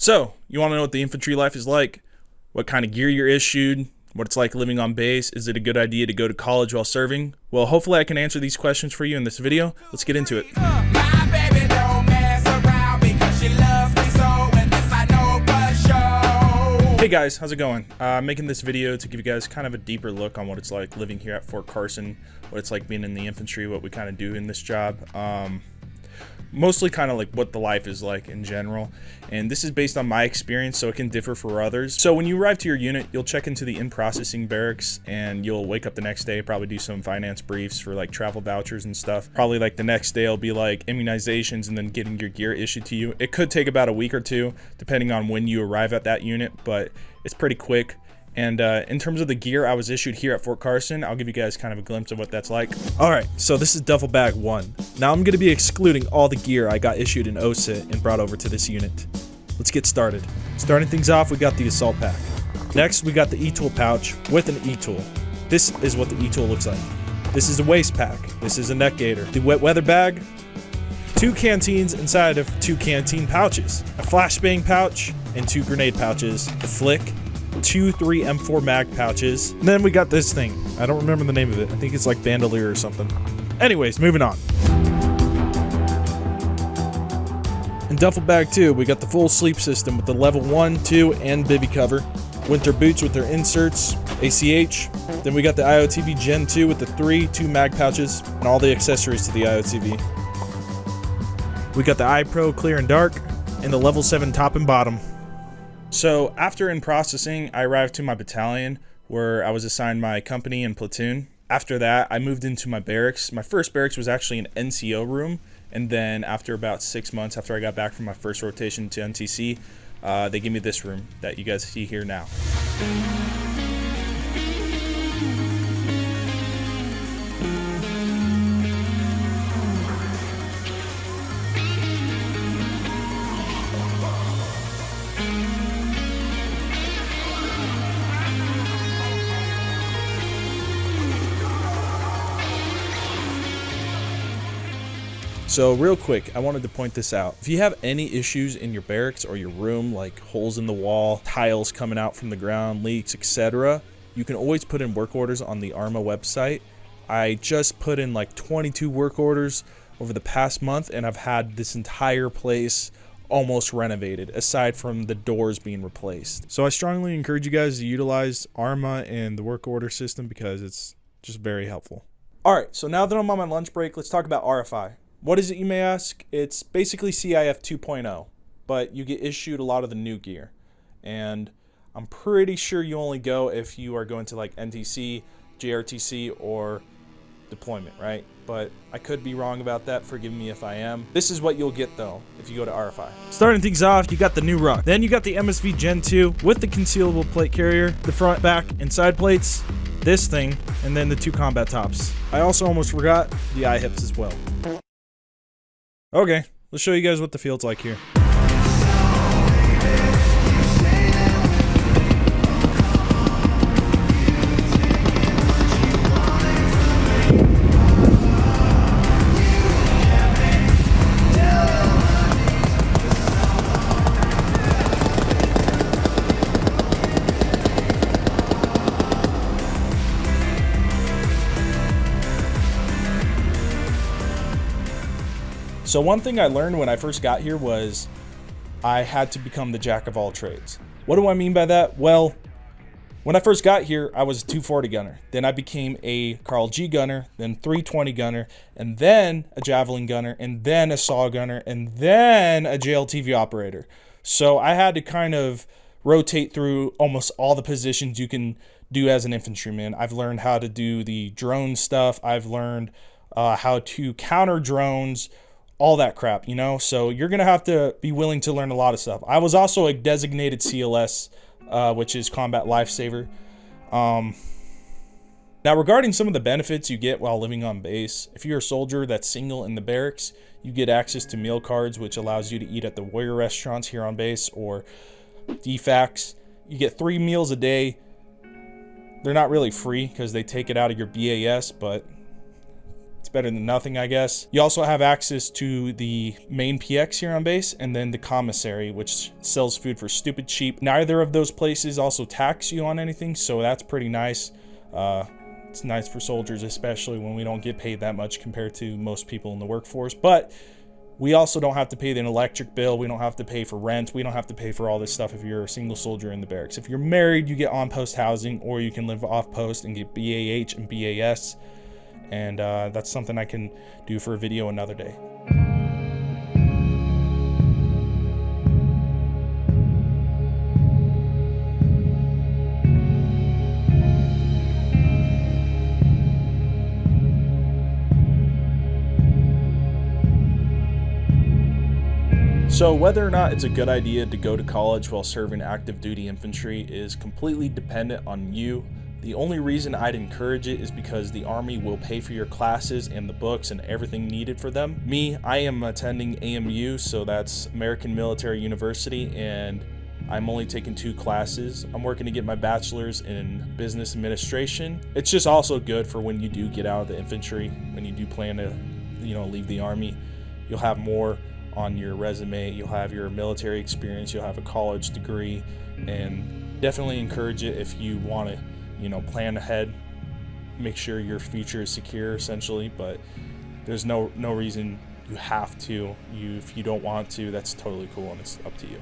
So, you want to know what the infantry life is like? What kind of gear you're issued? What it's like living on base? Is it a good idea to go to college while serving? Well, hopefully I can answer these questions for you in this video. Let's get into it. Hey guys, how's it going? I'm making this video to give you guys kind of a deeper look on what it's like living here at Fort Carson, what it's like being in the infantry, what we kind of do in this job. Mostly kind of like what the life is like in general, and this is based on my experience, so it can differ for others. So when you arrive to your unit, you'll check into the in-processing barracks, and you'll wake up the next day, probably do some finance briefs for like travel vouchers and stuff. Probably like the next day will be like immunizations and then getting your gear issued to you. It could take about a week or two depending on when you arrive at that unit, but it's pretty quick. And in terms of the gear I was issued here at Fort Carson, I'll give you guys kind of a glimpse of what that's like. Alright, so this is duffel bag 1. Now I'm going to be excluding all the gear I got issued in OSIT and brought over to this unit. Let's get started. Starting things off, we got the assault pack. Next, we got the e-tool pouch with an e-tool. This is what the e-tool looks like. This is a waist pack. This is a neck gaiter. The wet weather bag. 2 canteens inside of 2 canteen pouches. A flashbang pouch and 2 grenade pouches. The flick. 2 3M4 mag pouches. And then we got this thing. I don't remember the name of it. I think it's like bandolier or something. Anyways, moving on. In duffel bag 2, we got the full sleep system with the level 1, 2, and bivy cover. Winter boots with their inserts, ACH. Then we got the IOTV Gen 2 with the 2 mag pouches, and all the accessories to the IOTV. We got the iPro Clear and Dark, and the level 7 top and bottom. So after in processing, I arrived to my battalion where I was assigned my company and platoon. After that, I moved into my barracks. My first barracks was actually an NCO room. And then after about 6 months after I got back from my first rotation to NTC, they gave me this room that you guys see here now. So real quick, I wanted to point this out. If you have any issues in your barracks or your room, like holes in the wall, tiles coming out from the ground, leaks, etc., you can always put in work orders on the ARMA website. I just put in like 22 work orders over the past month, and I've had this entire place almost renovated, aside from the doors being replaced. So I strongly encourage you guys to utilize ARMA and the work order system because it's just very helpful. Alright, so now that I'm on my lunch break, let's talk about RFI. What is it, you may ask? It's basically CIF 2.0, but you get issued a lot of the new gear. And I'm pretty sure you only go if you are going to like NTC, JRTC, or deployment, right? But I could be wrong about that, forgive me if I am. This is what you'll get though, if you go to RFI. Starting things off, you got the new ruck. Then you got the MSV Gen 2 with the concealable plate carrier, the front, back, and side plates, this thing, and then the 2 combat tops. I also almost forgot the eye hips as well. Okay, let's show you guys what the field's like here. So one thing I learned when I first got here was I had to become the jack of all trades. What do I mean by that? Well, when I first got here, I was a 240 gunner. Then I became a Carl G gunner, then 320 gunner, and then a javelin gunner, and then a saw gunner, and then a JLTV operator. So I had to kind of rotate through almost all the positions you can do as an infantryman. I've learned how to do the drone stuff. I've learned how to counter drones, all that crap, you know? So you're going to have to be willing to learn a lot of stuff. I was also a designated CLS, which is Combat Lifesaver. Now, regarding some of the benefits you get while living on base, if you're a soldier that's single in the barracks, you get access to meal cards, which allows you to eat at the warrior restaurants here on base or DFACs. You get 3 meals a day. They're not really free because they take it out of your BAS, but It's better than nothing, I guess. You also have access to the main PX here on base, and then the commissary, which sells food for stupid cheap. Neither of those places also tax you on anything, so that's pretty nice. It's nice for soldiers, especially when we don't get paid that much compared to most people in the workforce. But we also don't have to pay the electric bill. We don't have to pay for rent. We don't have to pay for all this stuff if you're a single soldier in the barracks. If you're married, you get on-post housing, or you can live off-post and get BAH and BAS. And that's something I can do for a video another day. So whether or not it's a good idea to go to college while serving active duty infantry is completely dependent on you. The only reason I'd encourage it is because the Army will pay for your classes and the books and everything needed for them. Me, I am attending AMU, so that's American Military University, and I'm only taking 2 classes. I'm working to get my bachelor's in business administration. It's just also good for when you do get out of the infantry, when you do plan to, leave the Army. You'll have more on your resume, you'll have your military experience, you'll have a college degree, and definitely encourage it if you want to, plan ahead, make sure your future is secure essentially. But there's no reason you have to. If you don't want to, that's totally cool, and it's up to you.